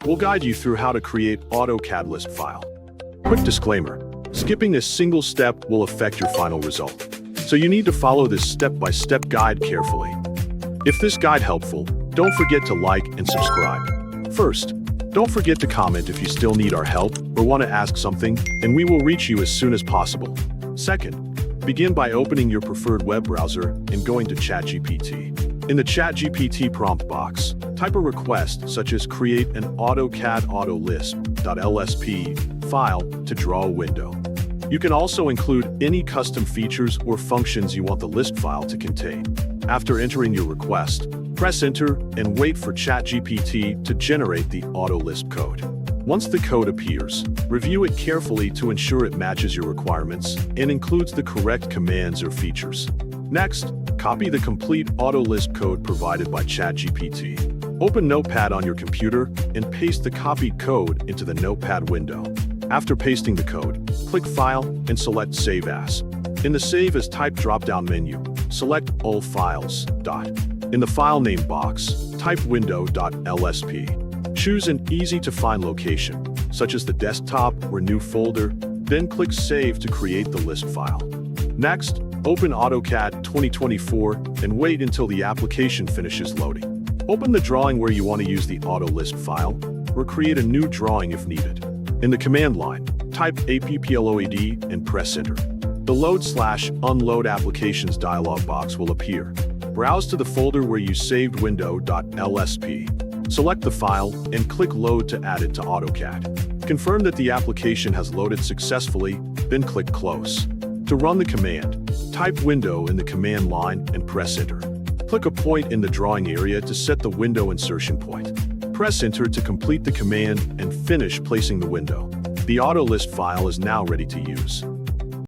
we'll guide you through how to create AutoCAD Lisp file. Quick disclaimer, skipping this single step will affect your final result. So you need to follow this step-by-step guide carefully. If this guide helpful, don't forget to like and subscribe. First, don't forget to comment if you still need our help or want to ask something, and we will reach you as soon as possible. Second, begin by opening your preferred web browser and going to ChatGPT. In the ChatGPT prompt box, type a request such as create an AutoCAD Lisp.lsp file to draw a window. You can also include any custom features or functions you want the Lisp file to contain. After entering your request, press enter and wait for ChatGPT to generate the AutoLisp code. Once the code appears, review it carefully to ensure it matches your requirements and includes the correct commands or features. Next, copy the complete AutoLisp code provided by ChatGPT. Open Notepad on your computer and paste the copied code into the Notepad window. After pasting the code, click File and select Save As. In the Save As Type drop-down menu, select All Files. In the file name box, type window.lsp. Choose an easy-to-find location, such as the desktop or new folder, then click Save to create the Lisp file. Next, open AutoCAD 2024 and wait until the application finishes loading. Open the drawing where you want to use the AutoLisp file, or create a new drawing if needed. In the command line, type 𝗟𝗹𝗞𝗘 and press enter. The Load/Unload Applications dialog box will appear. Browse to the folder where you saved window.lsp. Select the file and click Load to add it to AutoCAD. Confirm that the application has loaded successfully, then click Close. To run the command, type window in the command line and press enter. Click a point in the drawing area to set the window insertion point. Press enter to complete the command and finish placing the window. The AutoLisp file is now ready to use.